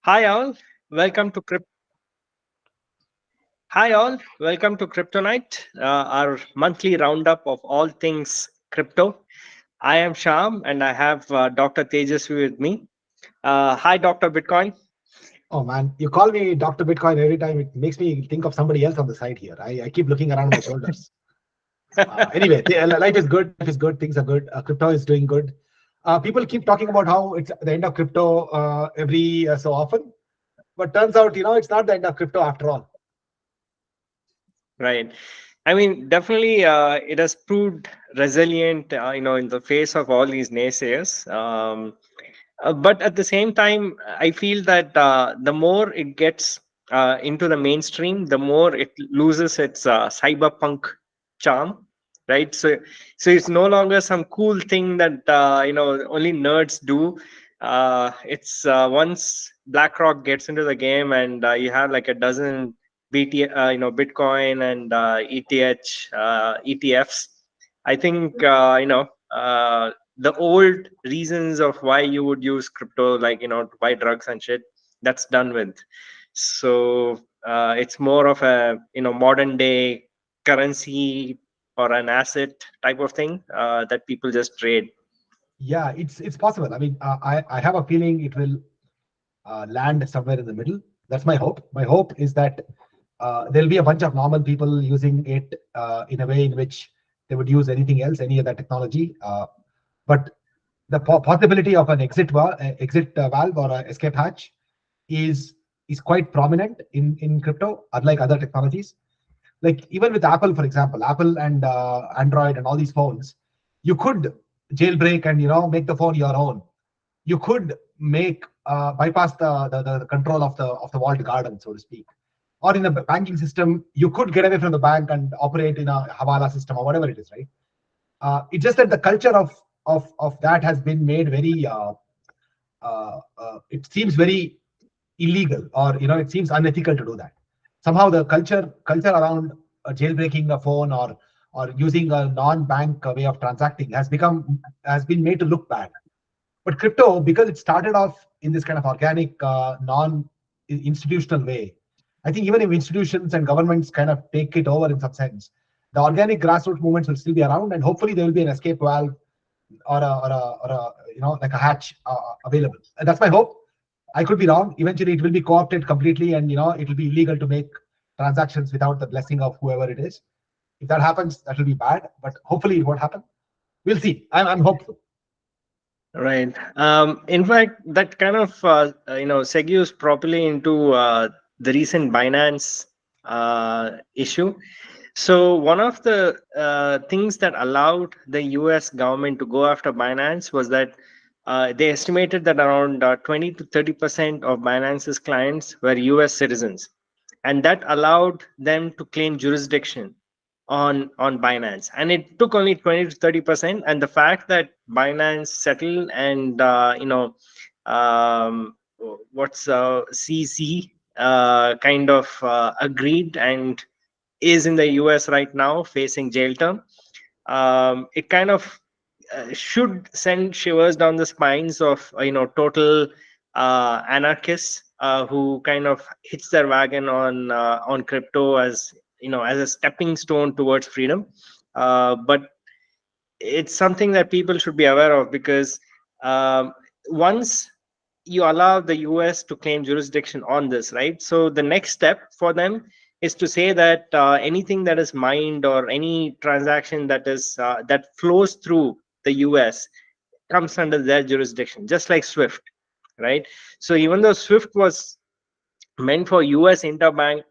Hi all, welcome to Crypt. Hi all, welcome to Cryptonite, our monthly roundup of all things crypto. I am Shyam, and I have Dr. Tejaswi with me. Hi, Dr. Bitcoin. Oh man, you call me Dr. Bitcoin every time. It makes me think of somebody else on the side here. I keep looking around my shoulders. Anyway, life is good. Life is good. Things are good. Crypto is doing good. People keep talking about how it's the end of crypto every so often, but turns out, it's not the end of crypto after all. Right. I mean, definitely, it has proved resilient. In the face of all these naysayers. But at the same time, I feel that the more it gets into the mainstream, the more it loses its cyberpunk charm, right? So it's no longer some cool thing that only nerds do. It's once BlackRock gets into the game, and you have like a dozen Bitcoin and ETFs. I think the old reasons of why you would use crypto, like to buy drugs and shit, that's done with. So it's more of a modern day currency or an asset type of thing that people just trade. Yeah, it's possible. I mean, I have a feeling it will land somewhere in the middle. That's my hope. My hope is that there'll be a bunch of normal people using it in a way in which they would use anything else, any other technology. But the possibility of an exit valve or an escape hatch is is quite prominent in crypto, unlike other technologies. Like even with Apple, for example, Apple and Android and all these phones, you could jailbreak and make the phone your own. You could make bypass the control of the walled garden, so to speak. Or in the banking system, you could get away from the bank and operate in a Hawala system or whatever it is, right? It's just that the culture of that has been made very. It seems very illegal, or it seems unethical to do that. Somehow the culture around jailbreaking a phone or using a non-bank way of transacting has been made to look bad. But crypto, because it started off in this kind of organic, non-institutional way, I think even if institutions and governments kind of take it over in some sense, the organic grassroots movements will still be around, and hopefully there will be an escape valve or a like a hatch available. And that's my hope. I could be wrong. Eventually, it will be co-opted completely, and it will be illegal to make transactions without the blessing of whoever it is. If that happens, that will be bad. But hopefully, it won't happen. We'll see. I'm hopeful. Right. In fact, that kind of segues properly into the recent Binance issue. So one of the things that allowed the U.S. government to go after Binance was that they estimated that around 20 to 30% of Binance's clients were U.S. citizens, and that allowed them to claim jurisdiction on Binance. And it took only 20 to 30%. And the fact that Binance settled and um, what's CZ kind of agreed and is in the US right now facing jail term. It kind of should send shivers down the spines of total anarchists who kind of hits their wagon on crypto as as a stepping stone towards freedom. But it's something that people should be aware of because once you allow the US to claim jurisdiction on this, right? So the next step for them is to say that anything that is mined or any transaction that flows through the US comes under their jurisdiction, just like Swift, right? So even though Swift was meant for US interbank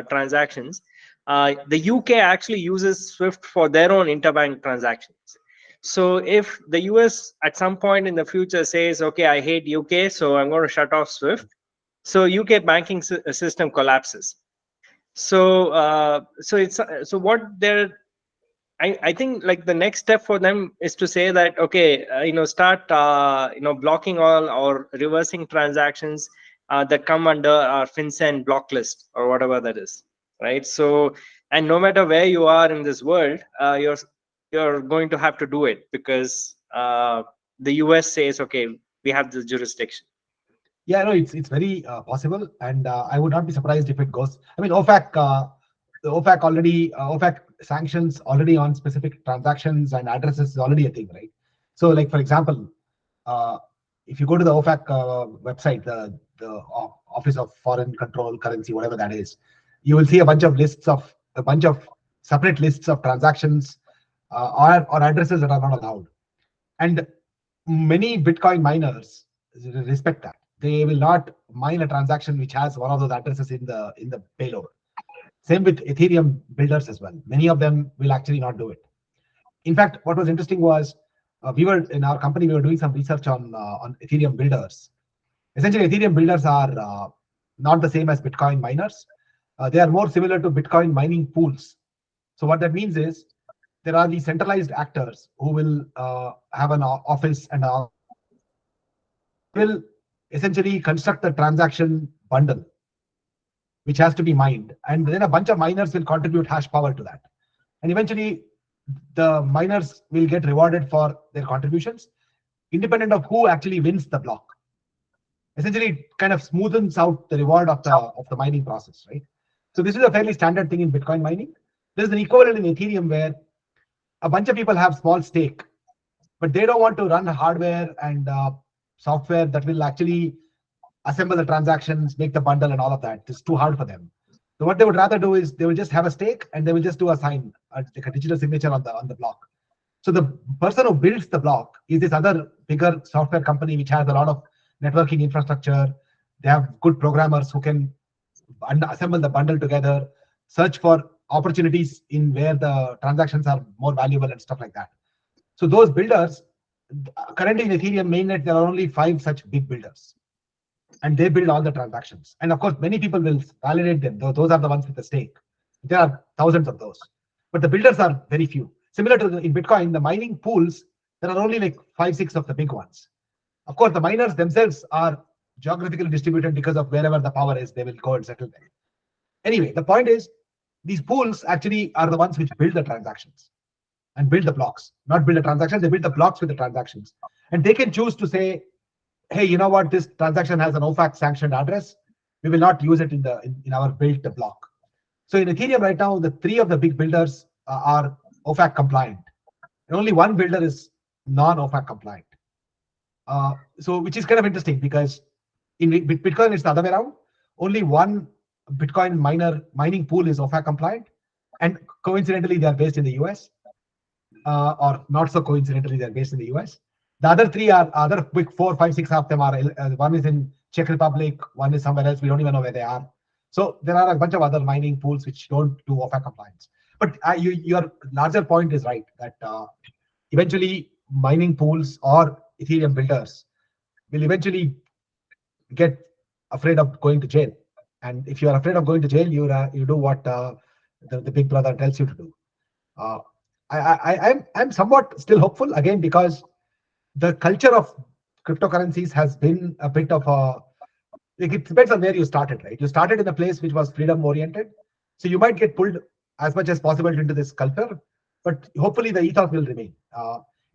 transactions, the UK actually uses Swift for their own interbank transactions. So if the US at some point in the future says, okay, I hate UK, so I'm going to shut off Swift, so UK banking system collapses. So what they're I think like the next step for them is to say that okay, start blocking all or reversing transactions that come under our FinCEN block list or whatever that is, right? So, and no matter where you are in this world, you're going to have to do it because the US says okay, we have this jurisdiction. Yeah, no, it's very possible, and I would not be surprised if it goes. I mean, OFAC, the OFAC already, OFAC sanctions already on specific transactions and addresses is already a thing, right? So, like for example, uh, if you go to the OFAC website, the Office of Foreign Control Currency, whatever that is, you will see a bunch of separate lists of transactions or addresses that are not allowed. And many Bitcoin miners respect that. They will not mine a transaction which has one of those addresses in the payload. Same with Ethereum builders as well. Many of them will actually not do it. In fact, what was interesting was we were in our company, we were doing some research on Ethereum builders. Essentially, Ethereum builders are not the same as Bitcoin miners. They are more similar to Bitcoin mining pools. So what that means is there are these centralized actors who will have an office and will essentially construct the transaction bundle, which has to be mined. And then a bunch of miners will contribute hash power to that. And eventually, the miners will get rewarded for their contributions, independent of who actually wins the block. Essentially, it kind of smoothens out the reward of the mining process, right? So this is a fairly standard thing in Bitcoin mining. There's an equivalent in Ethereum where a bunch of people have small stake, but they don't want to run hardware and software that will actually assemble the transactions, make the bundle, and all of that. It's too hard for them. So what they would rather do is they will just have a stake and they will just do a sign, like a digital signature on the block. So the person who builds the block is this other bigger software company which has a lot of networking infrastructure. They have good programmers who can assemble the bundle together, search for opportunities in where the transactions are more valuable and stuff like that. So those builders, currently in Ethereum mainnet, there are only 5 such big builders, and they build all the transactions. And of course, many people will validate them. Those are the ones with the stake. There are thousands of those, but the builders are very few. Similar to in Bitcoin, the mining pools, there are only like 5, 6 of the big ones. Of course, the miners themselves are geographically distributed because of wherever the power is, they will go and settle there. Anyway, the point is, these pools actually are the ones which build the transactions and build the blocks, not build the transactions, they build the blocks with the transactions. And they can choose to say, hey, you know what, this transaction has an OFAC sanctioned address. We will not use it in our built block. So in Ethereum right now, the 3 of the big builders are OFAC compliant. And only one builder is non-OFAC compliant. So which is kind of interesting because in Bitcoin, it's the other way around. Only one Bitcoin mining pool is OFAC compliant. And coincidentally, they are based in the US. Or not so coincidentally, they're based in the US. The other 3 are other quick 4, 5, 6 of them are one is in Czech Republic, one is somewhere else. We don't even know where they are. So there are a bunch of other mining pools which don't do OFAC compliance. But your larger point is right that eventually mining pools or Ethereum builders will eventually get afraid of going to jail. And if you are afraid of going to jail, you do what the big brother tells you to do. I'm somewhat still hopeful again because the culture of cryptocurrencies has been a bit of a, like, it depends on where you started, right? You started in a place which was freedom oriented, so you might get pulled as much as possible into this culture, but hopefully the ethos will remain.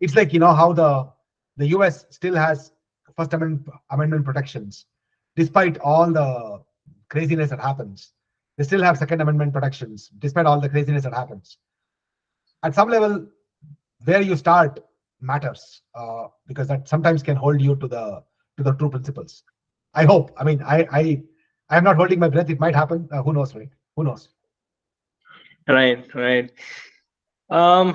It's like, how the US still has First Amendment protections, despite all the craziness that happens. They still have Second Amendment protections, despite all the craziness that happens. At some level, where you start matters because that sometimes can hold you to the true principles. I hope. I mean, I am not holding my breath. It might happen. Who knows, right? Who knows? Right. Well,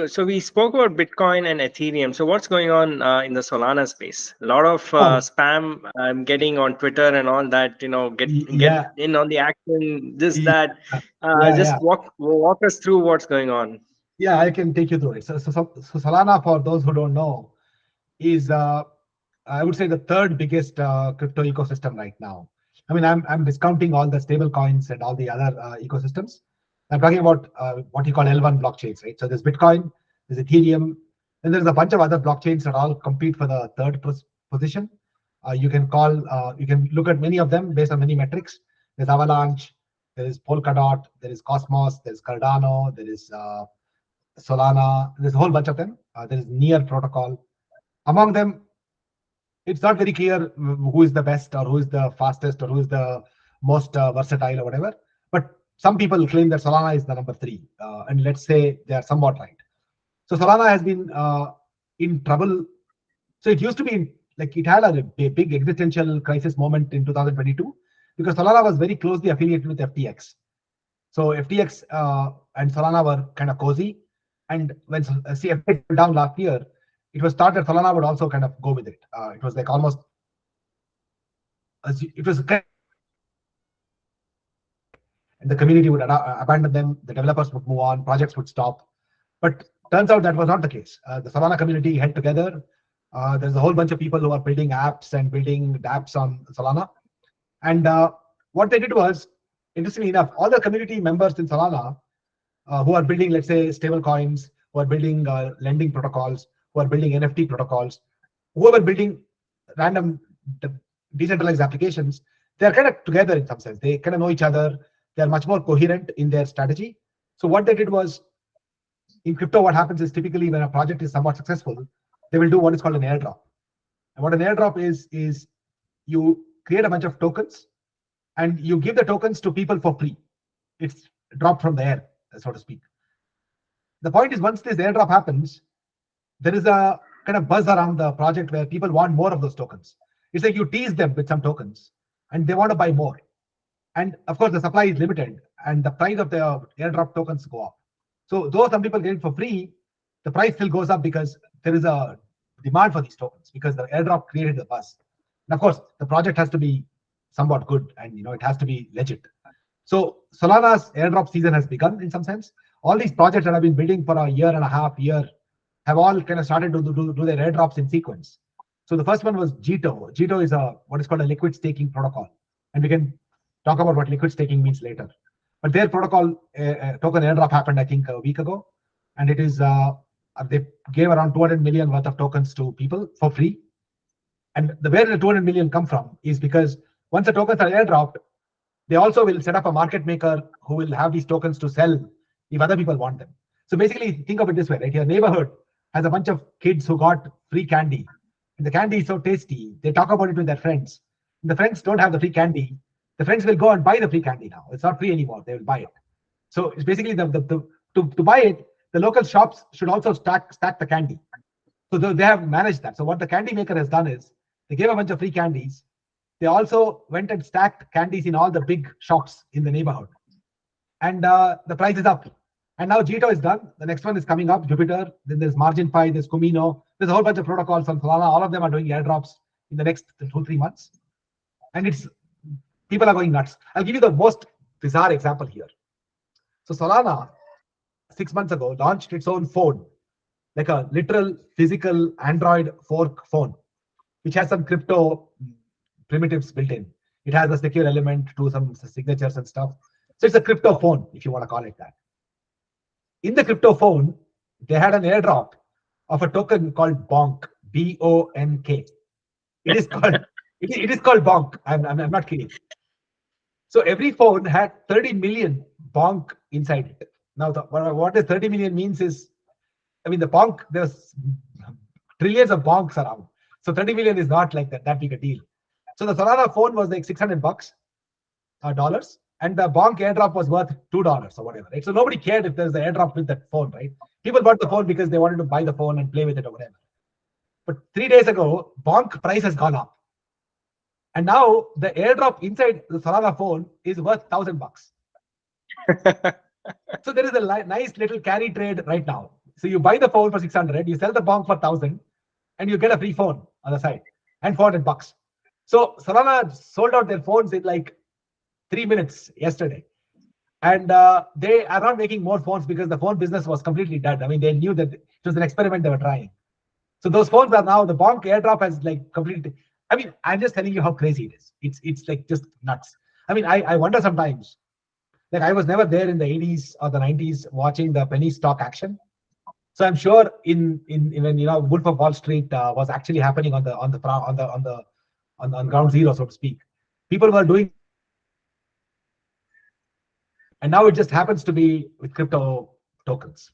so we spoke about Bitcoin and Ethereum. So what's going on in the Solana space? A lot of spam I'm getting on Twitter and all that. Get in on the action. That. Just walk us through what's going on. Yeah, I can take you through it. So Solana, for those who don't know, is I would say the 3rd biggest crypto ecosystem right now. I mean, I'm discounting all the stable coins and all the other ecosystems. I'm talking about what you call L1 blockchains, right? So there's Bitcoin, there's Ethereum, and there's a bunch of other blockchains that all compete for the 3rd position. You can look at many of them based on many metrics. There's Avalanche, there is Polkadot, there is Cosmos, there's Cardano, there is Solana. There's a whole bunch of them. There is Near protocol. Among them, it's not very clear who is the best or who is the fastest or who is the most versatile or whatever. But some people claim that Solana is the number three, and let's say they are somewhat right. So Solana has been in trouble. So it used to be like it had a big existential crisis moment in 2022 because Solana was very closely affiliated with FTX. So FTX and Solana were kind of cozy. And when FTX went down last year, it was thought that Solana would also kind of go with it. It was like almost, it was kind of, and the community would abandon them, the developers would move on, projects would stop. But turns out that was not the case. The Solana community held together. There's a whole bunch of people who are building apps and building dApps on Solana. And what they did was, interestingly enough, all the community members in Solana who are building, let's say, stable coins, who are building lending protocols, who are building NFT protocols, who are building random decentralized applications, they're kind of together in some sense. They kind of know each other. They're much more coherent in their strategy. So what they did was, in crypto, what happens is typically when a project is somewhat successful, they will do what is called an airdrop. And what an airdrop is you create a bunch of tokens and you give the tokens to people for free. It's dropped from the air, so to speak. The point is, once this airdrop happens, there is a kind of buzz around the project where people want more of those tokens. It's like you tease them with some tokens and they want to buy more. And of course, the supply is limited and the price of the airdrop tokens go up. So though some people get it for free, the price still goes up because there is a demand for these tokens because the airdrop created the buzz. And of course, the project has to be somewhat good and it has to be legit. So Solana's airdrop season has begun in some sense. All these projects that have been building for a year and a half have all kind of started to do their airdrops in sequence. So the first one was Jito. Jito is what is called a liquid staking protocol. And we can talk about what liquid staking means later. But their protocol token airdrop happened, I think, a week ago. And it is, they gave around 200 million worth of tokens to people for free. And where the 200 million come from is because once the tokens are airdropped, they also will set up a market maker who will have these tokens to sell if other people want them. So basically, think of it this way, right? Your neighborhood has a bunch of kids who got free candy. And the candy is so tasty. They talk about it with their friends. And the friends don't have the free candy. The friends will go and buy the free candy now. It's not free anymore. They will buy it. So it's basically to buy it, the local shops should also stack the candy. So they have managed that. So what the candy maker has done is they gave a bunch of free candies. They also went and stacked candies in all the big shops in the neighborhood. And the price is up. And now Jito is done. The next one is coming up, Jupiter. Then there's MarginPi, there's Kumino. There's a whole bunch of protocols on Solana. All of them are doing airdrops in the next 2-3 months. And people are going nuts. I'll give you the most bizarre example here. So Solana, 6 months ago, launched its own phone, like a literal physical Android fork phone, which has some crypto primitives built in. It has a secure element to some signatures and stuff. So it's a crypto phone, if you want to call it that. In the crypto phone, they had an airdrop of a token called Bonk, B-O-N-K. It is called Bonk. I'm not kidding. So every phone had 30 million Bonk inside it. Now, what the 30 million means is, the Bonk, there's trillions of Bonks around. So 30 million is not like that big a deal. So the Solana phone was like $600 dollars, and the Bonk airdrop was worth $2 or whatever. Right? So nobody cared if there's the airdrop with that phone, right? People bought the phone because they wanted to buy the phone and play with it or whatever. But 3 days ago, Bonk price has gone up. And now the airdrop inside the Solana phone is worth $1,000. So there is a nice little carry trade right now. So you buy the phone for 600, you sell the Bonk for 1,000, and you get a free phone on the side and $400. So Solana sold out their phones in like 3 minutes yesterday. And they are not making more phones because the phone business was completely dead. They knew that it was an experiment they were trying. So those phones are now, the Bonk airdrop has like completely, I'm just telling you how crazy it is. It's like just nuts. I wonder sometimes, like I was never there in the 80s or the 90s watching the penny stock action. So I'm sure when Wolf of Wall Street was actually happening on ground zero, so to speak, people were doing, and now it just happens to be with crypto tokens.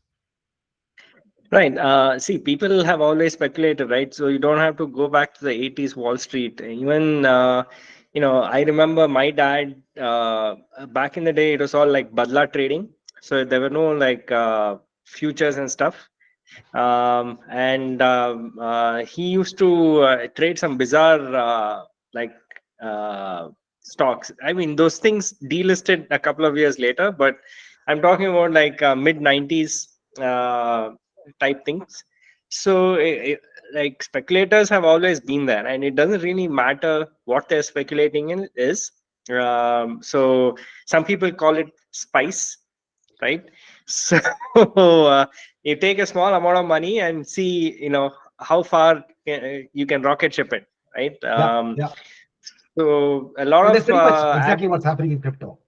Right. See, people have always speculated, right? So you don't have to go back to the 80s Wall Street. Even, I remember my dad, back in the day, it was all like badla trading. So there were no like futures and stuff. And he used to trade some bizarre like uh, stocks. I mean, those things delisted a couple of years later, but I'm talking about like mid 90s type things. So like speculators have always been there, and it doesn't really matter what they're speculating in is. So some people call it spice, right? So you take a small amount of money and see, how far you can rocket ship it, right? Yeah, yeah. So a lot And that's of pretty much exactly what's happening in crypto.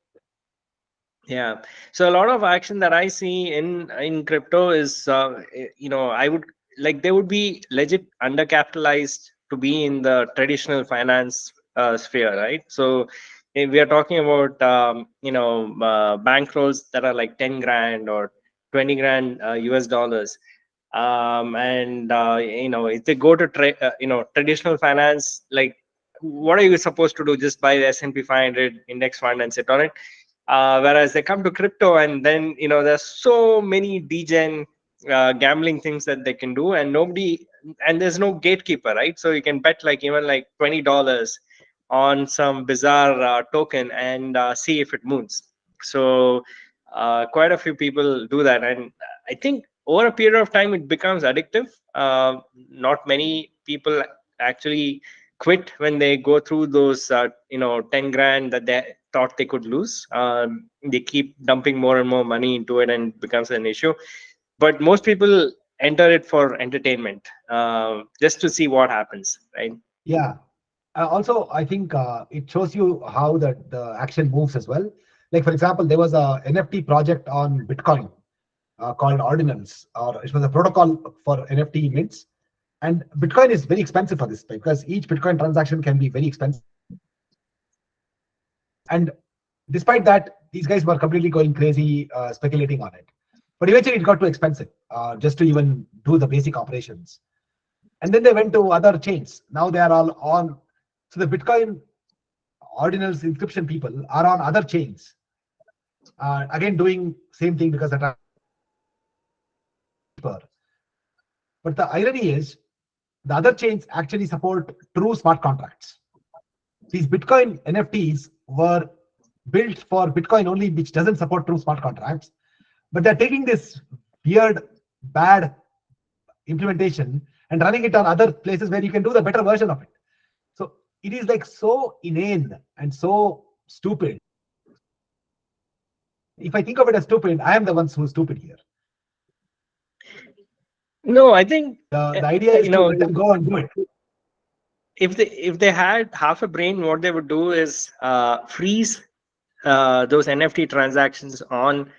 yeah. So a lot of action that I see in crypto is, I would like they would be legit undercapitalized to be in the traditional finance sphere, right? So if we are talking about bankrolls that are like 10 grand or 20 grand US dollars. And if they go to traditional finance, like what are you supposed to do? Just buy the S&P 500 index fund and sit on it. Whereas they come to crypto, and then there's so many degen gambling things that they can do, and there's no gatekeeper, right? So you can bet like even like $20 on some bizarre token and see if it moves. So quite a few people do that, and I think over a period of time it becomes addictive. Not many people actually quit when they go through those 10 grand that they thought they could lose. They keep dumping more and more money into it, and it becomes an issue. But most people enter it for entertainment, just to see what happens, right? Yeah. Also, I think it shows you how the action moves as well. Like, for example, there was a NFT project on Bitcoin called Ordinals, or it was a protocol for NFT mints. And Bitcoin is very expensive for this because each Bitcoin transaction can be very expensive. And despite that, these guys were completely going crazy speculating on it. But eventually, it got too expensive just to even do the basic operations. And then they went to other chains. Now they are all on. So the Bitcoin ordinals inscription people are on other chains. Again, doing same thing because that are cheaper. But the irony is, the other chains actually support true smart contracts. These Bitcoin NFTs were built for Bitcoin only, which doesn't support true smart contracts. But they're taking this weird, bad implementation and running it on other places where you can do the better version of it. So it is like so inane and so stupid. If I think of it as stupid, I am the one who's stupid here. No, I think The idea is to let them go and do it. if they had half a brain, what they would do is freeze those NFT transactions on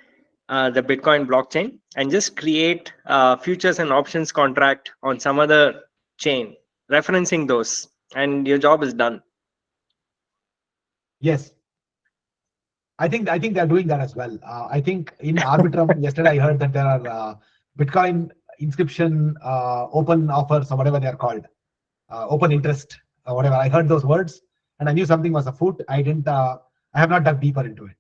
the Bitcoin blockchain and just create futures and options contract on some other chain, referencing those, and your job is done. Yes, I think they're doing that as well. I think in Arbitrum yesterday I heard that there are Bitcoin inscription open offers or whatever they are called, open interest or whatever. I heard those words and I knew something was afoot. I didn't. I have not dug deeper into it.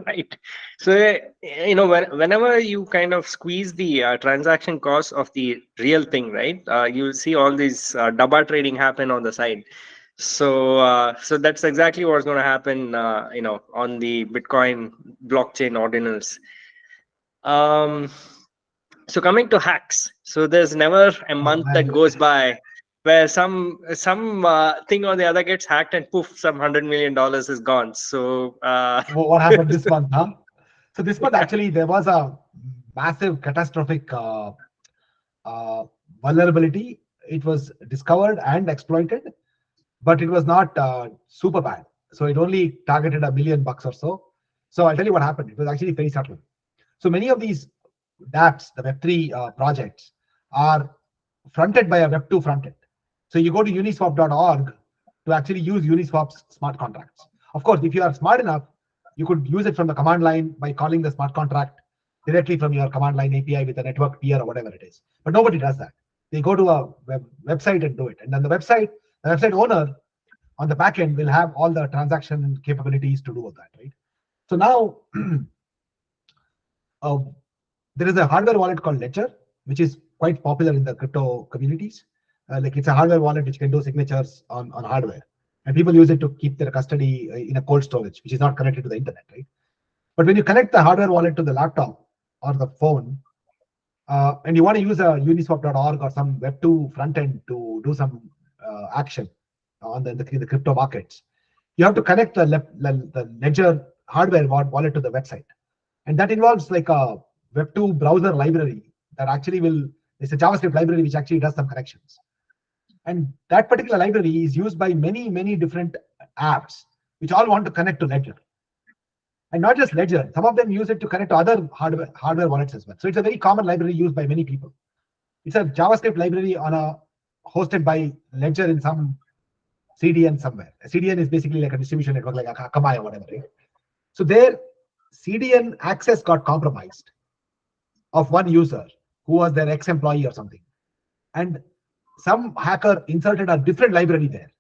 Right. So whenever you kind of squeeze the transaction cost of the real thing, right, you'll see all these daba trading happen on the side. So that's exactly what's going to happen on the Bitcoin blockchain ordinals. So coming to hacks, so there's never a Oh month that man, goes by where some thing or the other gets hacked and poof, some $100 million is gone. So what happened this month, huh? So this month actually there was a massive catastrophic uh, vulnerability. It was discovered and exploited, but it was not super bad. So it only targeted $1 million or so. So I'll tell you what happened. It was actually very subtle. So many of these dApps, the Web3 projects, are fronted by a Web2 frontend. So you go to uniswap.org to actually use Uniswap's smart contracts. Of course, if you are smart enough, you could use it from the command line by calling the smart contract directly from your command line API with a network peer or whatever it is. But nobody does that. They go to a website and do it. And then the website owner on the back end will have all the transaction capabilities to do all that, right? So now there is a hardware wallet called Ledger, which is quite popular in the crypto communities. Like it's a hardware wallet which can do signatures on hardware. And people use it to keep their custody in a cold storage, which is not connected to the internet, right? But when you connect the hardware wallet to the laptop or the phone, and you want to use a uniswap.org or some Web2 front end to do some action on the crypto markets, you have to connect the Ledger hardware wallet to the website. And that involves like a Web2 browser library that actually it's a JavaScript library which actually does some connections. And that particular library is used by many, many different apps which all want to connect to Ledger. And not just Ledger, some of them use it to connect to other hardware wallets as well. So it's a very common library used by many people. It's a JavaScript library hosted by Ledger in some CDN somewhere. A CDN is basically like a distribution network, like a Akamai or whatever, right? So their CDN access got compromised of one user who was their ex-employee or something. And some hacker inserted a different library there,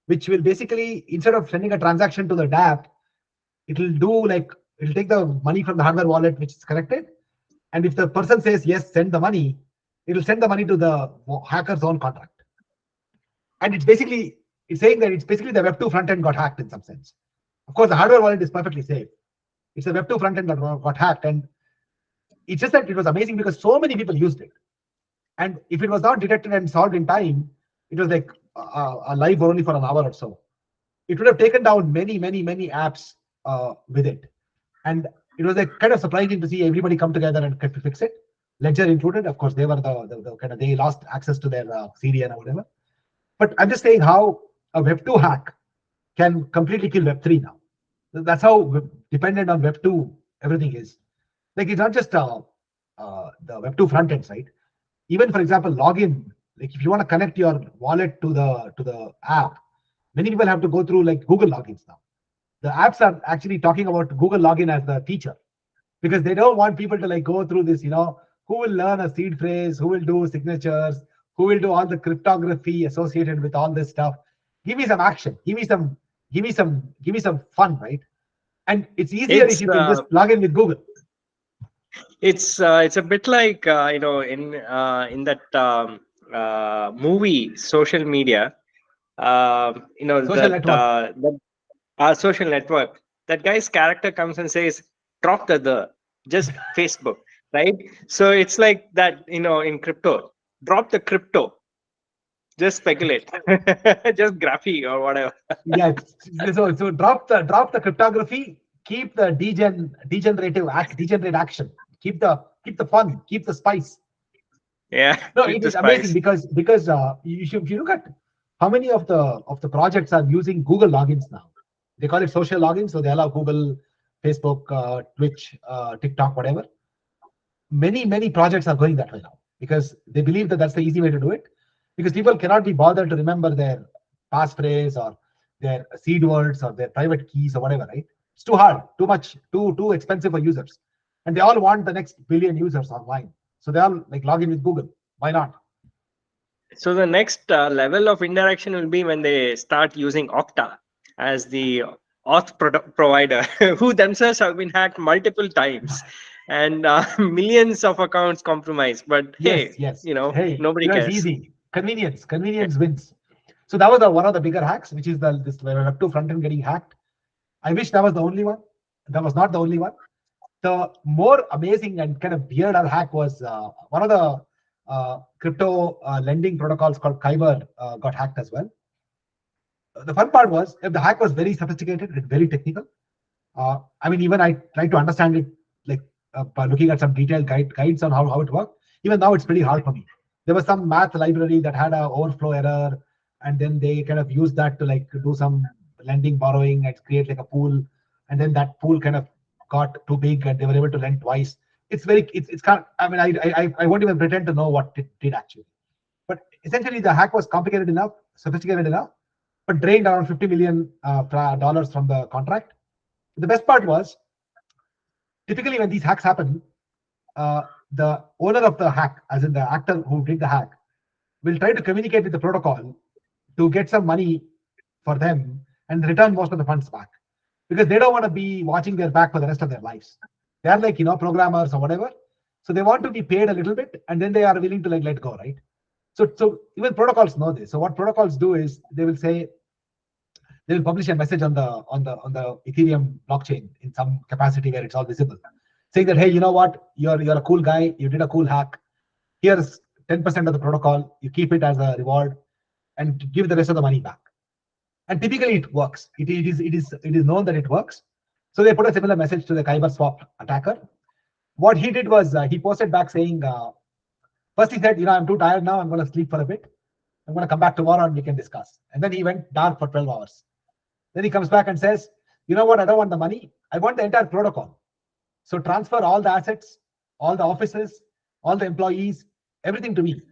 which will basically, instead of sending a transaction to the dApp, it'll take the money from the hardware wallet which is connected. And if the person says, yes, send the money, it'll send the money to the hacker's own contract. And it's saying that it's basically the Web2 front end got hacked in some sense. Of course, the hardware wallet is perfectly safe. It's the Web2 front end that got hacked. And it's just that it was amazing because so many people used it. And if it was not detected and solved in time, it was like a live only for an hour or so. It would have taken down many, many, many apps with it. And it was like kind of surprising to see everybody come together and fix it. Ledger included, of course, they were the kind of, they lost access to their CDN or whatever. But I'm just saying how a Web2 hack can completely kill Web3 now. That's how dependent on Web2 everything is. Like it's not just the Web2 front end side. Even for example, login. Like if you want to connect your wallet to the app, many people have to go through like Google logins now. The apps are actually talking about Google login as the teacher because they don't want people to like go through this, who will learn a seed phrase, who will do signatures, who will do all the cryptography associated with all this stuff. Give me some action. Give me some fun, right? And it's easier if you can just log in with Google. It's a bit like in that movie Social Media, Social Network. That guy's character comes and says, "Drop the just Facebook," right? So it's like that, in crypto. Drop the crypto. Just speculate. Just graphy or whatever. Yeah. So drop the cryptography. Keep the degenerate action. Keep the fun. Keep the spice. Yeah. No, it is amazing because if you look at how many of the projects are using Google logins now. They call it social login, so they allow Google, Facebook, Twitch, TikTok, whatever. Many projects are going that way now because they believe that that's the easy way to do it. Because people cannot be bothered to remember their passphrase or their seed words or their private keys or whatever, right? It's too hard, too much, too expensive for users. And they all want the next billion users online. So they all like log in with Google. Why not? So the next level of interaction will be when they start using Okta as the auth provider, who themselves have been hacked multiple times and millions of accounts compromised. But yes. nobody cares. It's easy. Convenience wins. So that was one of the bigger hacks, which is this Web2 front end getting hacked. I wish that was the only one. That was not the only one. The more amazing and kind of weirder hack was one of the crypto lending protocols called Kyber got hacked as well. The fun part was the hack was very sophisticated and very technical. Even I tried to understand it like by looking at some detailed guides on how it worked. Even now, it's pretty hard for me. There was some math library that had an overflow error, and then they kind of used that to like do some lending, borrowing, and create like a pool, and then that pool kind of got too big, and they were able to lend twice. It's kind of. I won't even pretend to know what it did actually. But essentially, the hack was complicated enough, sophisticated enough, but drained around $50 million from the contract. The best part was, typically when these hacks happen, the owner of the hack, as in the actor who did the hack, will try to communicate with the protocol to get some money for them and return most of the funds back, because they don't want to be watching their back for the rest of their lives. They are like, programmers or whatever. So they want to be paid a little bit, and then they are willing to let go, right? So even protocols know this. So what protocols do is they will say, they will publish a message on the Ethereum blockchain in some capacity where it's all visible, saying that, hey, you know what, you're a cool guy, you did a cool hack. Here's 10% of the protocol, you keep it as a reward, and give the rest of the money back. And typically it works. It is known that it works. So they put a similar message to the Kyber swap attacker. What he did was he posted back saying, first he said, I'm too tired now, I'm going to sleep for a bit. I'm going to come back tomorrow and we can discuss. And then he went dark for 12 hours. Then he comes back and says, you know what, I don't want the money, I want the entire protocol. So transfer all the assets, all the offices, all the employees, everything to me.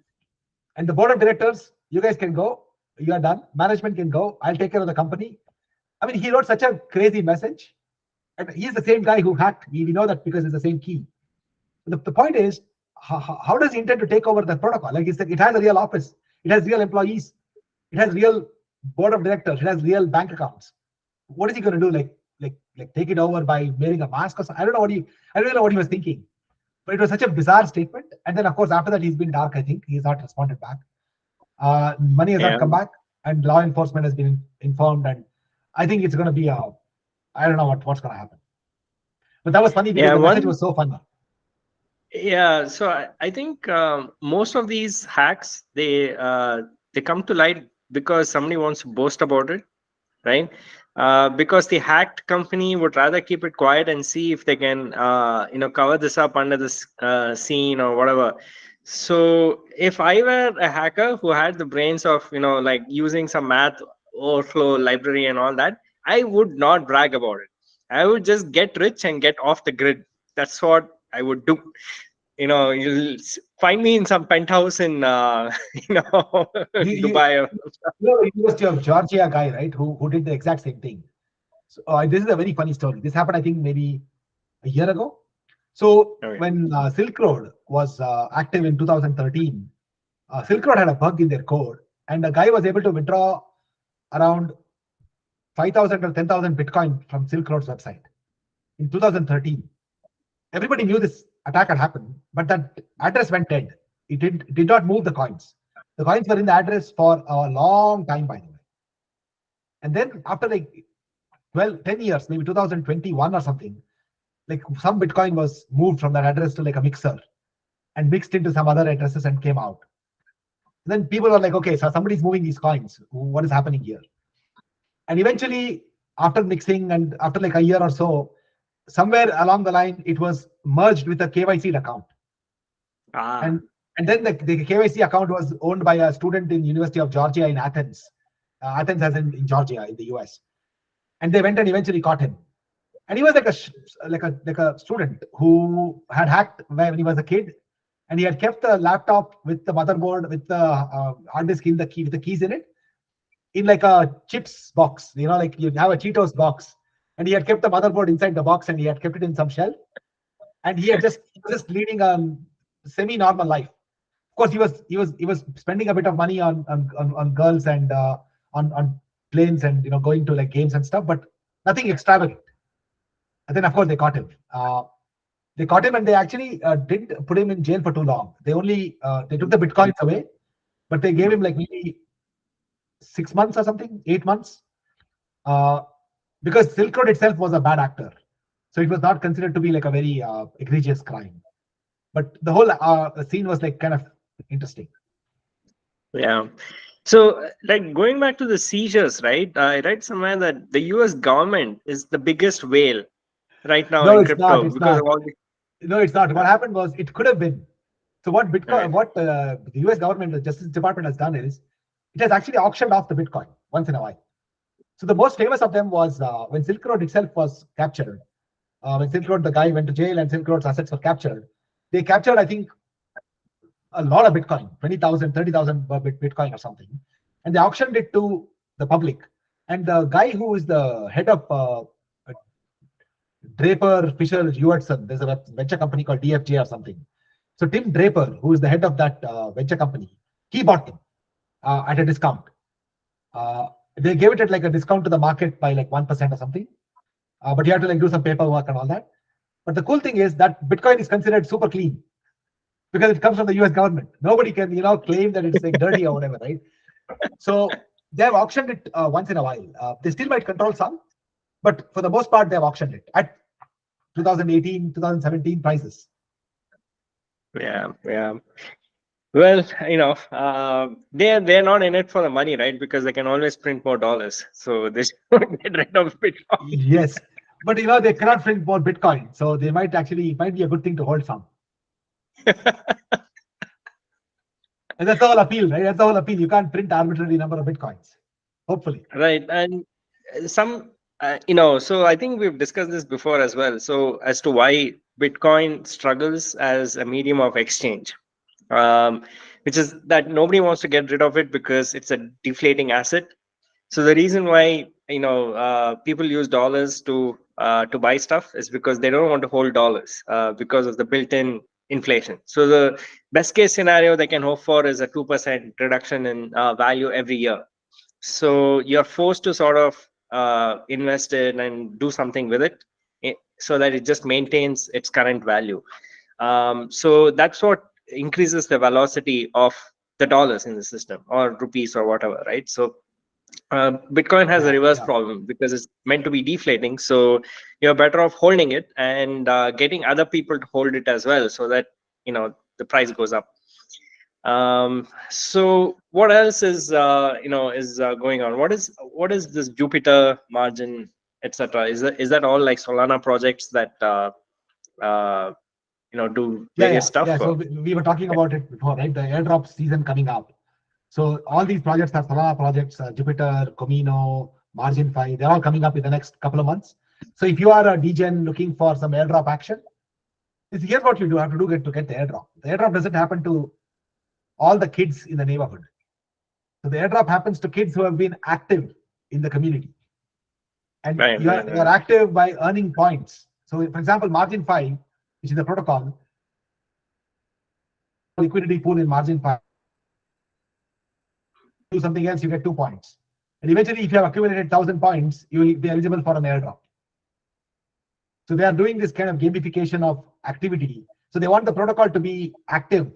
And the board of directors, you guys can go, you are done. Management can go, I'll take care of the company. I mean, he wrote such a crazy message. And he's the same guy who hacked. We know that because it's the same key. The point is, how does he intend to take over the protocol? Like, it has a real office, it has real employees, it has real board of directors, it has real bank accounts. What is he going to do? Like take it over by wearing a mask or something? I don't really know what he was thinking. But it was such a bizarre statement. And then, of course, after that, he's been dark. I think he's not responded back. Money has not come back, and law enforcement has been informed. And I think it's going to be I don't know what's going to happen. But that was funny because the message was so fun. Yeah, so I think most of these hacks, they come to light because somebody wants to boast about it, right? Because the hacked company would rather keep it quiet and see if they can cover this up under this scene or whatever. So if I were a hacker who had the brains of like using some math overflow library and all that, I would not brag about it. I would just get rich and get off the grid. That's what I would do. You'll find me in some penthouse in Dubai. University of Georgia guy, right, who did the exact same thing. So this is a very funny story. This happened, I think, maybe a year ago. So when Silk Road was active in 2013, Silk Road had a bug in their code, and a guy was able to withdraw around 5,000 or 10,000 Bitcoin from Silk Road's website in 2013. Everybody knew this attack had happened, but that address went dead. It did not move the coins. The coins were in the address for a long time, by the way. And then after like 10 years, maybe 2021 or something, like some Bitcoin was moved from that address to like a mixer and mixed into some other addresses and came out. And then people were like, okay, so somebody's moving these coins. What is happening here? And eventually, after mixing and after like a year or so, somewhere along the line, it was merged with a KYC account. And then the KYC account was owned by a student in University of Georgia in Athens. Athens as in Georgia in the US. And they went and eventually caught him. And he was like a student who had hacked when he was a kid, and he had kept the laptop with the motherboard, with the hard disk with the keys in it, in like a chips box. Like you have a Cheetos box, and he had kept the motherboard inside the box, and he had kept it in some shell, and he had just leading a semi-normal life. Of course, he was spending a bit of money on girls and on planes and going to like games and stuff, but nothing extravagant. And then, of course, they caught him. And they actually didn't put him in jail for too long. They only they took the Bitcoins away, but they gave him like maybe 6 months or something, 8 months, because Silk Road itself was a bad actor, so it was not considered to be like a very egregious crime. But the whole scene was like kind of interesting. Yeah. So, like going back to the seizures, right? I read somewhere that the US government is the biggest whale right now in crypto because of all the... No, it's not. What happened was, it could have been. So what the US government, the Justice Department has done is, it has actually auctioned off the Bitcoin once in a while. So the most famous of them was when Silk Road itself was captured. When Silk Road, the guy went to jail and Silk Road's assets were captured. They captured, I think, a lot of Bitcoin, 20,000, 30,000 Bitcoin or something. And they auctioned it to the public. And the guy who is the head of Draper Fisher Hewardson. There's a venture company called DFJ or something. So Tim Draper, who is the head of that venture company, he bought them at a discount. They gave it at like a discount to the market by like 1% or something. But you have to like do some paperwork and all that. But the cool thing is that Bitcoin is considered super clean because it comes from the US government. Nobody can, claim that it's like dirty or whatever, right? So they have auctioned it once in a while. They still might control some, but for the most part, they have auctioned it at 2018, 2017 prices. Yeah. Well, they're not in it for the money, right? Because they can always print more dollars, so they should get rid of Bitcoin. Yes, but they cannot print more Bitcoin, so it might be a good thing to hold some. And that's the whole appeal, right? That's the whole appeal. You can't print arbitrary number of Bitcoins, hopefully. Right, and so I think we've discussed this before as well. So as to why Bitcoin struggles as a medium of exchange, which is that nobody wants to get rid of it because it's a deflating asset. So the reason why people use dollars to buy stuff is because they don't want to hold dollars because of the built-in inflation. So the best case scenario they can hope for is a 2% reduction in value every year. So you're forced to sort of invest in and do something with it so that it just maintains its current value. So that's what increases the velocity of the dollars in the system, or rupees or whatever, right? So Bitcoin has a reverse problem because it's meant to be deflating. So you're better off holding it and getting other people to hold it as well, so that the price goes up. So what else is going on? What is this Jupiter margin, etc.? Is that all like Solana projects that do various stuff? Yeah. So we were talking about it before, right? The airdrop season coming up. So all these projects are Solana projects, Jupiter, Comino, Margin 5. They're all coming up in the next couple of months. So if you are a degen looking for some airdrop action, here's what you have to do to get the airdrop. The airdrop doesn't happen to all the kids in the neighborhood. So the airdrop happens to kids who have been active in the community. And you're active by earning points. So for example, Margin 5, which is the protocol, liquidity pool in Margin 5. Do something else, you get 2 points. And eventually, if you have accumulated 1,000 points, you will be eligible for an airdrop. So they are doing this kind of gamification of activity. So they want the protocol to be active.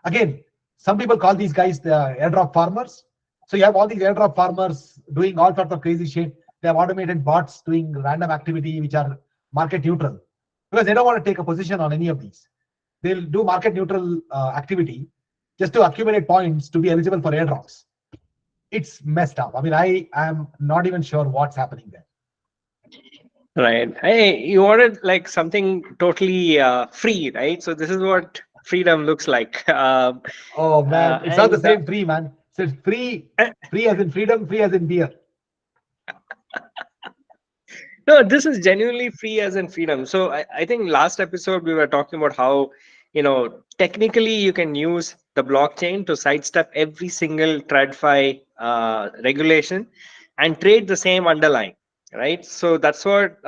Again, some people call these guys the airdrop farmers. So you have all these airdrop farmers doing all sorts of crazy shit. They have automated bots doing random activity which are market neutral because they don't want to take a position on any of these. They'll do market neutral activity just to accumulate points to be eligible for airdrops. It's messed up. I mean, I am not even sure what's happening there. Right. Hey, you wanted like something totally free, right? So this is what freedom looks like. Oh man, it's not the same free, man. So it's free as in freedom, free as in beer. No, this is genuinely free as in freedom. So I think last episode we were talking about how technically you can use the blockchain to sidestep every single TradFi regulation and trade the same underlying, right? So that's what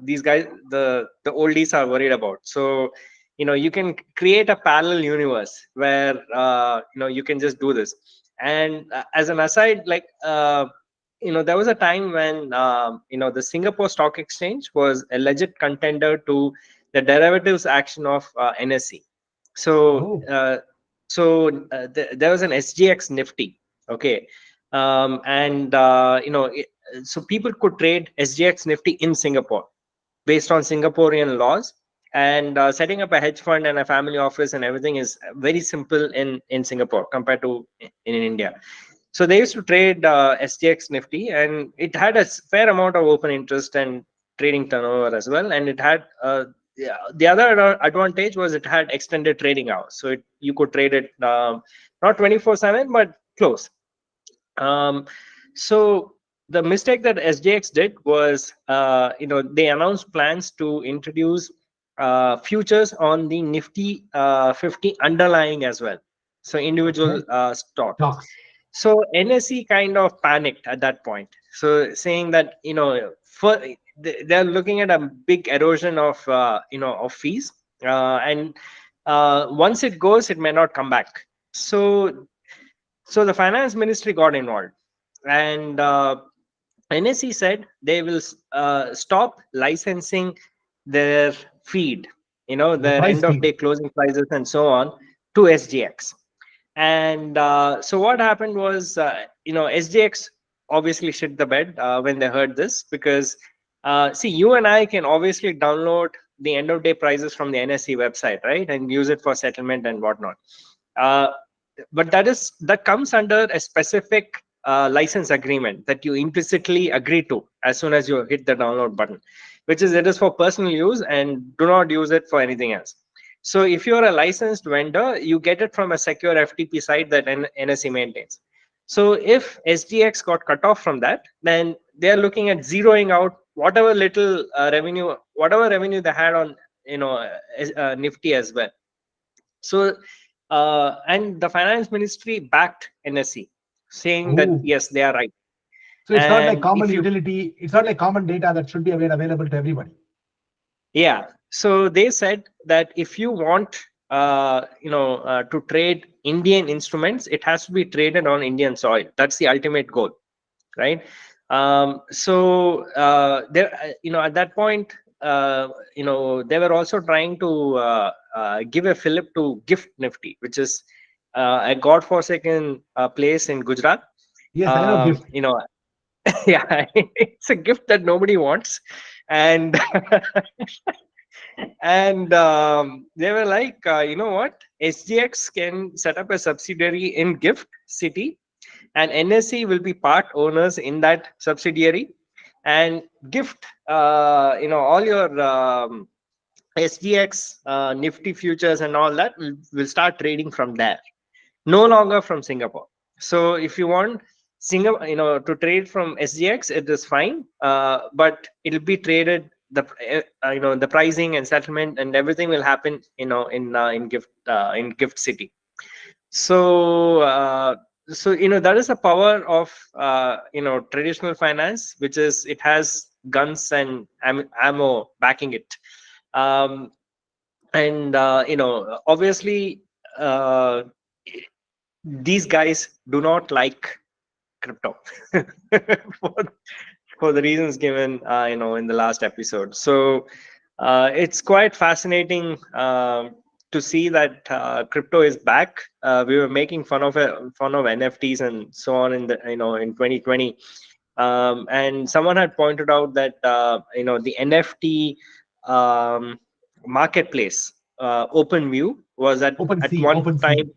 these guys, the oldies, are worried about. So you can create a parallel universe where you can just do this. And as an aside, like there was a time when the Singapore Stock Exchange was a legit contender to the derivatives action of NSE. So there was an SGX Nifty, okay, so people could trade SGX Nifty in Singapore based on Singaporean laws. And setting up a hedge fund and a family office and everything is very simple in Singapore compared to in India. So they used to trade SGX Nifty, and it had a fair amount of open interest and trading turnover as well. And it had the other advantage was it had extended trading hours, so you could trade it not 24/7 but close. So the mistake that SGX did was they announced plans to introduce futures on the Nifty 50 underlying as well, so individual stocks. So NSE kind of panicked at that point. So saying that, for they're looking at a big erosion of of fees, and once it goes, it may not come back. So the finance ministry got involved, and NSE said they will stop licensing their feed, The their price end of feed. day closing prices and so on, to SGX. And so what happened was, SGX obviously shit the bed when they heard this, because see, you and I can obviously download the end of day prices from the NSE website, right, and use it for settlement and whatnot. Uh, but that comes under a specific license agreement that you implicitly agree to as soon as you hit the download button, which is it is for personal use and do not use it for anything else. So if you're a licensed vendor, you get it from a secure FTP site that NSE maintains. So if SGX got cut off from that, then they're looking at zeroing out whatever little whatever revenue they had on Nifty as well. So and the finance ministry backed NSE, saying that Oh, yes, they are right. so it's not like And common if you utility. It's not like common data that should be available to everybody. Yeah. So they said that if you want, to trade Indian instruments, it has to be traded on Indian soil. That's the ultimate goal, right? There, at that point, they were also trying to give a fillip to Gift Nifty, which is a godforsaken place in Gujarat. Yes, I know Um, gift. you know, yeah, it's a gift that nobody wants, and and they were like, you know what, SGX can set up a subsidiary in Gift City, and NSE will be part owners in that subsidiary, and Gift, all your SGX Nifty futures and all that will start trading from there, no longer from Singapore. So if you want Singapore, to trade from SGX, it is fine, but it'll be traded, the pricing and settlement and everything will happen, in Gift City. So that is the power of traditional finance, which is it has guns and ammo backing it. um, and obviously, uh, these guys do not like crypto for, for the reasons given in the last episode. So it's quite fascinating to see that crypto is back. We were making fun of NFTs and so on in 2020, and someone had pointed out that the NFT um, marketplace, OpenView, was Open at sea, one open sea. time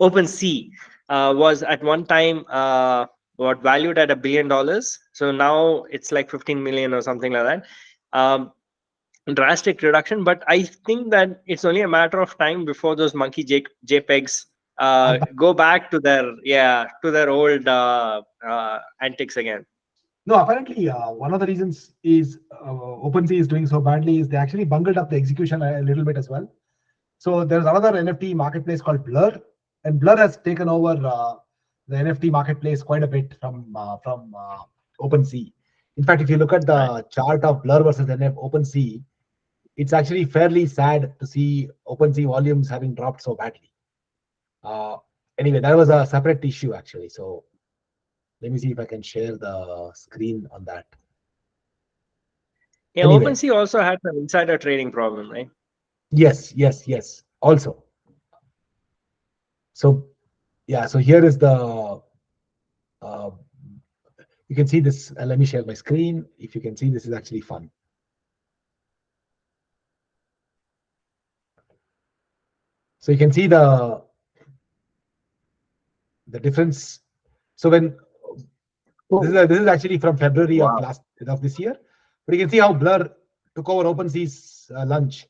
OpenSea was at one time what valued at $1 billion. So now it's like 15 million or something like that. Drastic reduction, but I think that it's only a matter of time before those monkey JPEGs Are back. go back to their old antics again. No, apparently, one of the reasons is OpenSea is doing so badly is they actually bungled up the execution a little bit as well. So there's another NFT marketplace called Blur, and Blur has taken over the NFT marketplace quite a bit from OpenSea. In fact, if you look at Right. the chart of Blur versus OpenSea, it's actually fairly sad to see OpenSea volumes having dropped so badly. Uh, anyway, that was a separate issue actually. So let me see if I can share the screen on that. Yeah, Anyway, OpenSea also had an insider trading problem, right? yes. Also, so yeah, so here is the uh, you can see this. Let me share my screen. If you can see, this is actually fun. So you can see the difference. So when this is actually from February Wow. of this year, but you can see how Blur took over OpenSea's lunch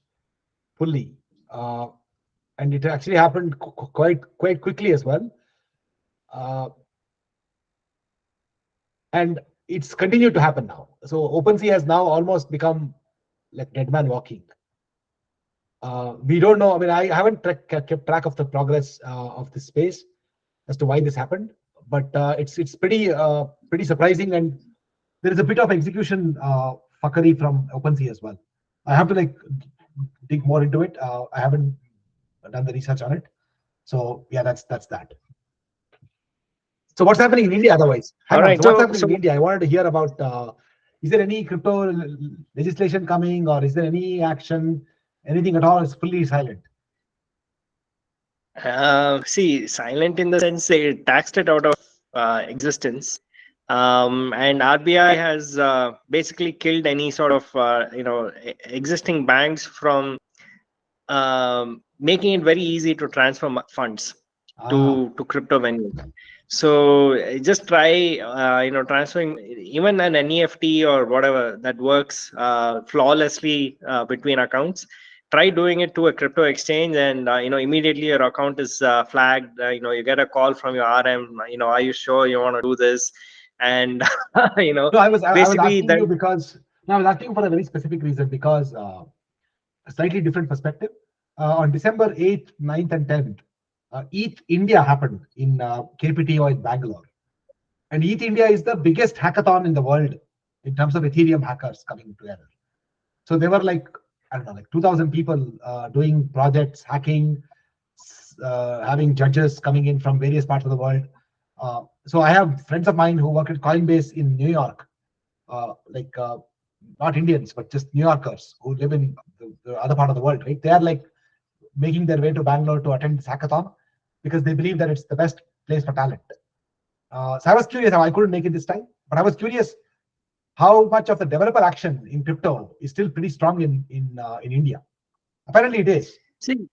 fully, and it actually happened quite quickly as well, and it's continued to happen now. So OpenSea has now almost become like dead man walking. We don't know. I mean, I haven't kept track of the progress of this space as to why this happened. but it's pretty surprising, and there is a bit of execution fuckery from OpenSea as well. I have to like dig more into it. I haven't done the research on it, so yeah, that's that. So what's happening in India otherwise? All Hang on. right. So what's happening So in India? I wanted to hear about. Is there any crypto legislation coming, or is there any action? Anything at all? It's fully silent. see, silent in the sense they taxed it out of existence. And RBI has basically killed any sort of existing banks from making it very easy to transfer funds to crypto venues. So just try transferring even an NEFT or whatever that works flawlessly between accounts. Try doing it to a crypto exchange, and immediately your account is flagged. You get a call from your RM. Are you sure you want to do this? And No, I was basically asking that. you because no, I was asking you for a very specific reason, because a slightly different perspective. On December 8th, 9th, and 10th, ETH India happened in KPT or in Bangalore. And ETH India is the biggest hackathon in the world in terms of Ethereum hackers coming together. So they were like, I don't know, like 2,000 people doing projects, hacking, having judges coming in from various parts of the world. So I have friends of mine who work at Coinbase in New York, not Indians, but just New Yorkers who live in the other part of the world, right? They are like making their way to Bangalore to attend this hackathon because they believe that it's the best place for talent. So I was curious how I couldn't make it this time, but I was curious how much of the developer action in crypto is still pretty strong in India. Apparently, it is. See,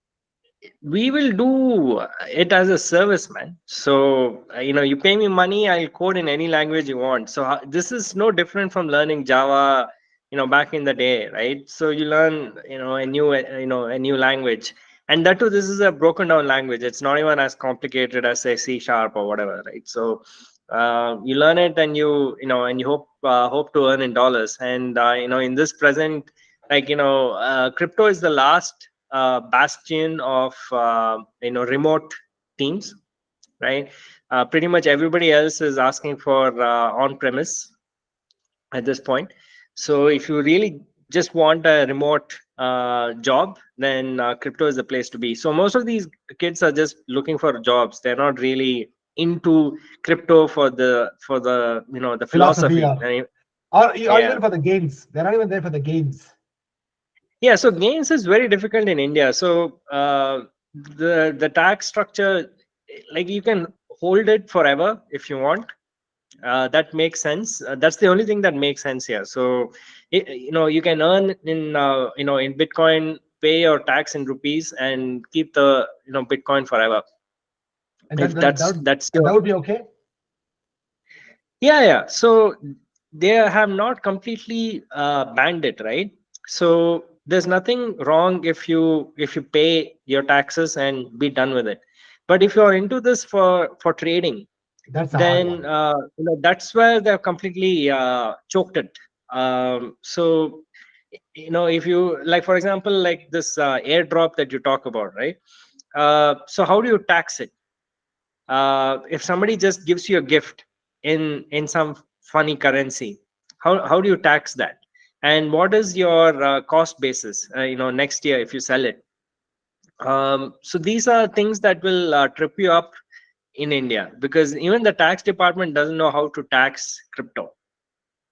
we will do it as a service, man. So you pay me money, I'll code in any language you want. So this is no different from learning Java back in the day, right? So you learn a new language, and that too, this is a broken down language. It's not even as complicated as say C# or whatever, right? So you learn it, and you hope to earn in dollars. And in this present, crypto is the last bastion of remote teams, right? Pretty much everybody else is asking for on premise at this point. So if you really just want a remote job, then crypto is the place to be. So most of these kids are just looking for jobs. They're not really into crypto for the the philosophy. Or Yeah. even for the gains. They're not even there for the gains. Yeah, so gains is very difficult in India. So the tax structure, like you can hold it forever if you want. That makes sense. That's the only thing that makes sense here. So you can earn in Bitcoin, pay your tax in rupees, and keep the Bitcoin forever. And If that would be okay. Yeah. So they have not completely banned it, right? So there's nothing wrong if you pay your taxes and be done with it. But if you're into this for trading, that's a hard then one. that's where they've completely choked it. So if you like, for example, like this airdrop that you talk about, right? So how do you tax it? If somebody just gives you a gift in some funny currency, how do you tax that? And what is your cost basis next year if you sell it? So these are things that will trip you up in India, because even the tax department doesn't know how to tax crypto.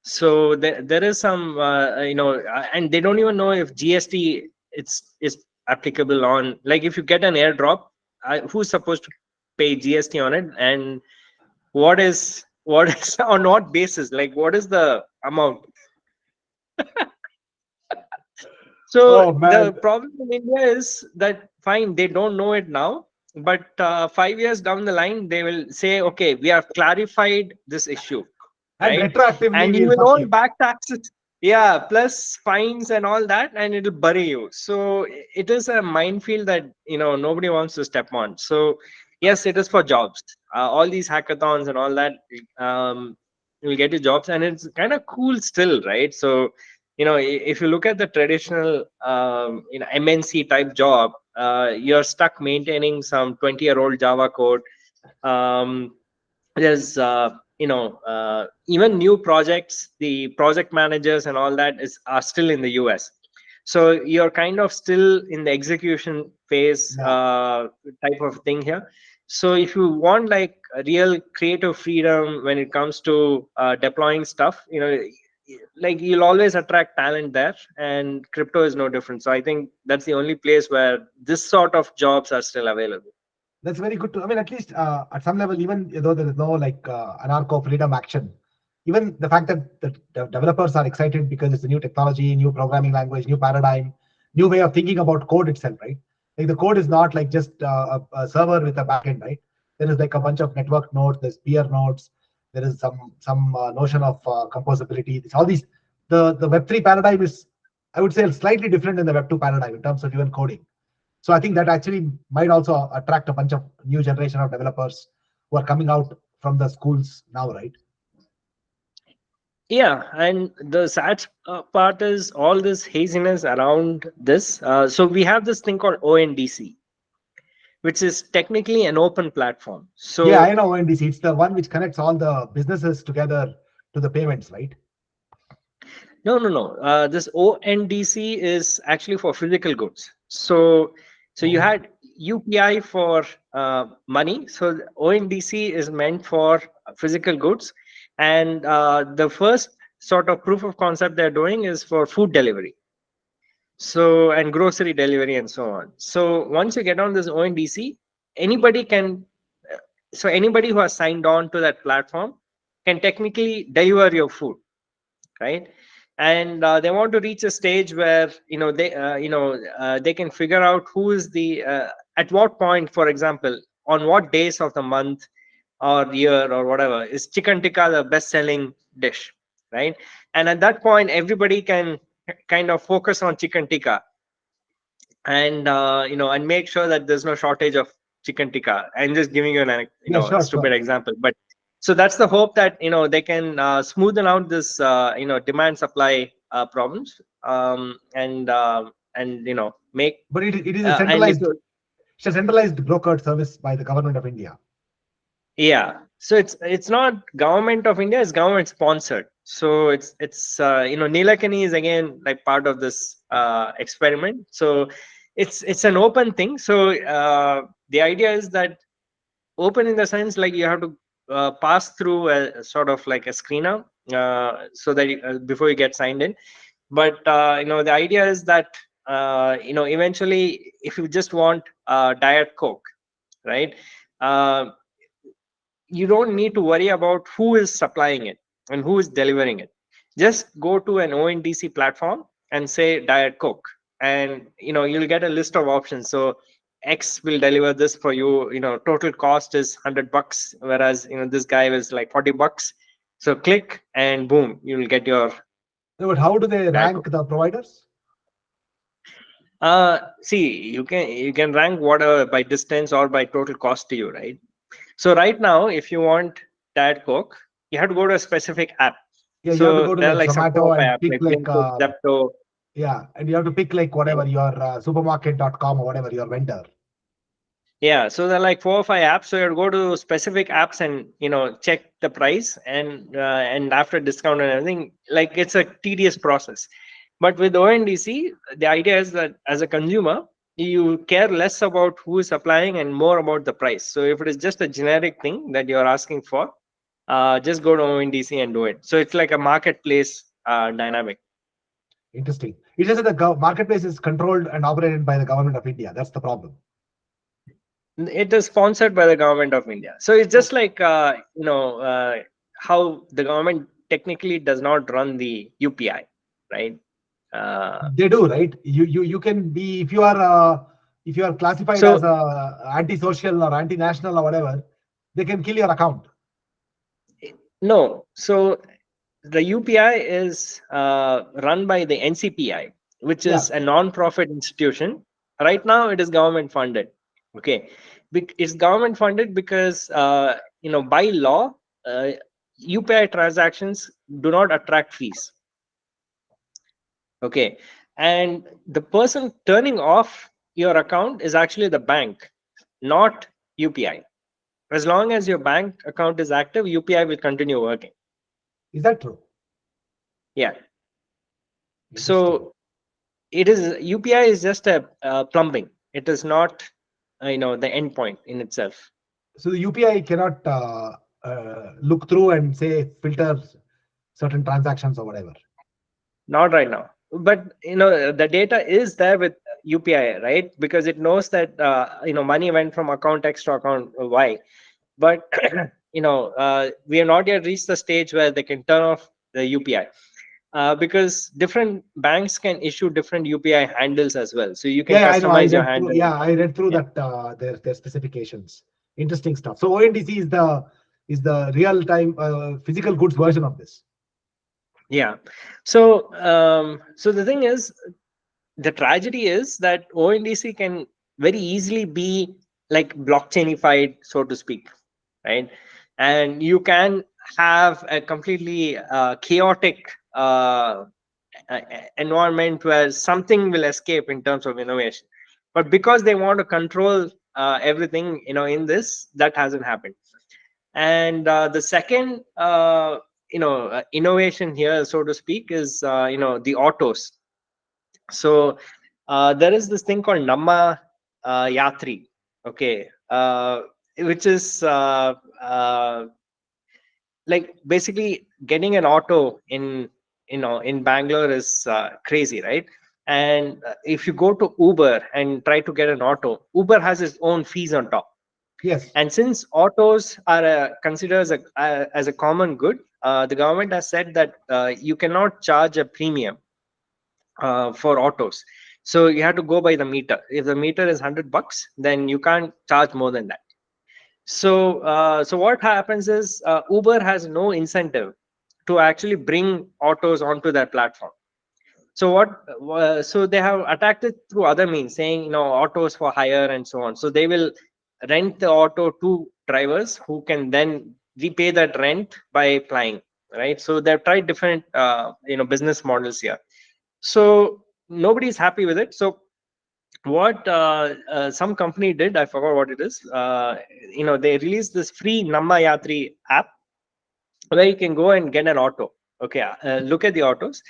So there is some and they don't even know if GST is applicable on, like, if you get an airdrop, who's supposed to pay GST on it, and what is on what basis, like what is the amount? So Oh the man. problem in India is that fine, they don't know it now, but 5 years down the line, they will say, okay, we have clarified this issue, And right? retroactively, And you we'll will fuck own you. back taxes, yeah, plus fines and all that, and it'll bury you. So it is a minefield that nobody wants to step on. So yes, it is for jobs. All these hackathons and all that will get you jobs, and it's kind of cool still, right? So if you look at the traditional MNC type job, you're stuck maintaining some 20-year-old Java code. there's even new projects, the project managers and all that are still in the US. So you're kind of still in the execution phase Yeah. type of thing here. So if you want like a real creative freedom when it comes to deploying stuff, like you'll always attract talent there, and crypto is no different. So I think that's the only place where this sort of jobs are still available. That's very good to. I mean, at least at some level, even though there is no like anarcho freedom action, even the fact that the developers are excited because it's a new technology, new programming language, new paradigm, new way of thinking about code itself, right? Like the code is not like just a server with a backend, right? There is like a bunch of network nodes, there's peer nodes, there is some notion of composability. It's all these. The Web3 paradigm is, I would say, slightly different than the Web2 paradigm in terms of even coding. So I think that actually might also attract a bunch of new generation of developers who are coming out from the schools now, right? Yeah, and the sad part is all this haziness around this. So we have this thing called ONDC, which is technically an open platform. Yeah, I So know ONDC. It's the one which connects all the businesses together to the payments, right? no. This ONDC is actually for physical goods. So you Oh, had UPI for money. So the ONDC is meant for physical goods, and the first sort of proof of concept they're doing is for food delivery. So and grocery delivery and so on. So once you get on this ONDC, anybody can. So anybody who has signed on to that platform can technically deliver your food, right? And they want to reach a stage where they can figure out who is the at what point, for example, on what days of the month or year or whatever is chicken tikka the best selling dish, right? And at that point everybody can kind of focus on chicken tikka, and and make sure that there's no shortage of chicken tikka. I'm just giving you an yeah, a sure, stupid sure. example, but so that's the hope that they can smoothen out this demand supply problems, and make But it is a and if centralized, it's a centralized brokered service by the government of India. yeah, so it's not government of India, it's government sponsored. So it's Nilakani is again like part of this experiment. So it's an open thing. So the idea is that open in the sense like you have to pass through a sort of like a screener, so that before you get signed in. But the idea is that eventually if you just want diet coke, right, uh, you don't need to worry about who is supplying it and who is delivering it. Just go to an ONDC platform and say diet coke, and you'll get a list of options. So X will deliver this for you. Total cost is $100, whereas this guy was like $40. So click and boom, you'll get your No, but how do they diet rank coke. the providers? See, you can rank whatever by distance or by total cost to you, right? So right now, if you want Diet Coke, you have to go to a specific app. Yeah, you have to So go to there are like like some Zomato 4 or 5 and apps pick like like Blinkit, Zepto. yeah, and you have to pick like and- whatever your supermarket.com or whatever your vendor. Yeah, so there are like 4 or 5 apps. So you have to go to specific apps and check the price, and after discount and everything, like it's a tedious process. But with ONDC, the idea is that as a consumer, you care less about who is supplying and more about the price. So if it is just a generic thing that you're asking for, just go to ONDC and do it. So it's like a marketplace dynamic. Interesting. It's just that the marketplace is controlled and operated by the government of India. That's the problem. It is sponsored by the government of India. So it's just like how the government technically does not run the UPI, right? Uh, They do, right? You can be if you are classified as so a anti-social or anti-national or whatever, they can kill your account. no, so the UPI is run by the NCPI, which Yeah, is a non-profit institution. Right now, it is government funded. Okay, it's government funded because by law, UPI transactions do not attract fees. Okay, and the person turning off your account is actually the bank, not UPI. As long as your bank account is active, UPI will continue working. Is that true? Yeah. Interesting. So it is, UPI is just a plumbing. It is not, the endpoint in itself. So the UPI cannot look through and say filter certain transactions or whatever. Not right now, but the data is there with UPI, right? Because it knows that money went from account X to account Y. But we have not yet reached the stage where they can turn off the UPI. Because different banks can issue different UPI handles as well, so you can Yeah, I know. I customize your read through. handle. Yeah, I read through Yeah. that their specifications. Interesting stuff. So ONDC is the real time physical goods version of this. Yeah. So the thing is, the tragedy is that ONDC can very easily be like blockchainified, so to speak, right? And you can have a completely chaotic environment where something will escape in terms of innovation. But because they want to control everything, in this, that hasn't happened. And the second, innovation here, so to speak, is the autos. So there is this thing called Namma Yatri, okay, which is like basically getting an auto in Bangalore is crazy, right? And if you go to Uber and try to get an auto, Uber has its own fees on top. Yes. And since autos are considered as a common good, the government has said that you cannot charge a premium for autos. So you have to go by the meter. If the meter is $100, then you can't charge more than that. So what happens is Uber has no incentive to actually bring autos onto their platform. So they have attacked it through other means, saying autos for hire and so on. So they will rent the auto to drivers who can then repay that rent by flying, right? So they've tried different business models here. So nobody's happy with it. So what some company did, I forgot what it is. They released this free Namma Yatri app where you can go and get an auto. Okay, look at the autos,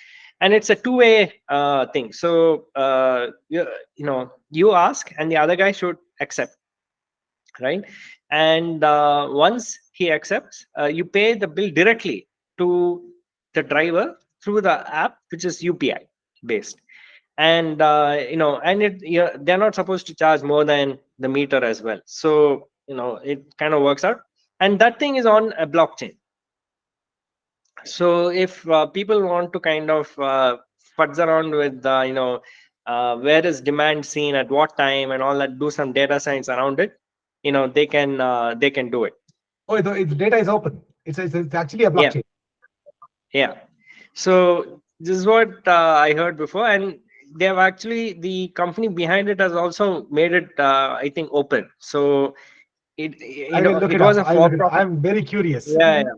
and it's a two-way thing. So you ask, and the other guy should accept, right? And once he accepts, you pay the bill directly to the driver through the app, which is UPI based. And they're not supposed to charge more than the meter as well. So it kind of works out, and that thing is on a blockchain. So if people want to kind of fudge around with where is demand seen at what time and all that, do some data science around it, they can do it. Oh, its data is open. It's actually a Yeah. blockchain. Yeah. So this is what I heard before, and they have actually, the company behind it has also made it I think open. So I will look it it was up. a I will for look it up. profit. I'm very curious. Yeah, yeah.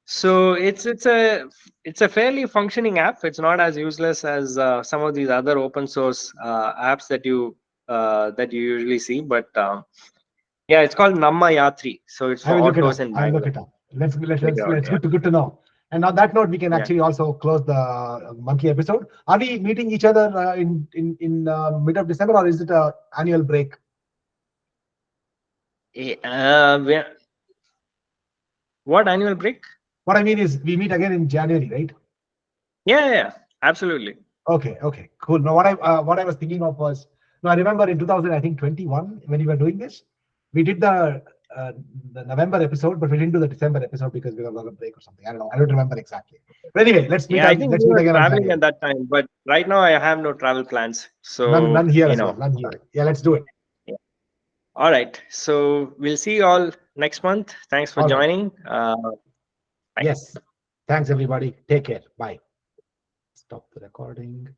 So it's a fairly functioning app. It's not as useless as some of these other open source apps that you usually see. But yeah, it's called Namma Yatri. So it's I for will look it autos up. in I will look Bangalore. it up. Let's Check it out. Yeah, good to know. And on that note, we can yeah. actually also close the monthly episode. Are we meeting each other in mid of December, or is it a annual break? What annual break? What I mean is we meet again in January, right? Yeah, yeah, yeah, absolutely. Okay, cool. Now what I was thinking of was, no, I remember in 2000, I think 21, when we were doing this, we did the November episode, but we didn't do the December episode because we were on a break or something. I don't know. I don't remember exactly. But anyway, Yeah, I think let's we meet were again on traveling at January. that time, but right now I have no travel plans. None So, here as well. None here. Yeah, let's do it. yeah. All right. So we'll see you all next month. Thanks for All right. joining. Bye. Yes. Thanks everybody. Take care. Bye. Stop the recording.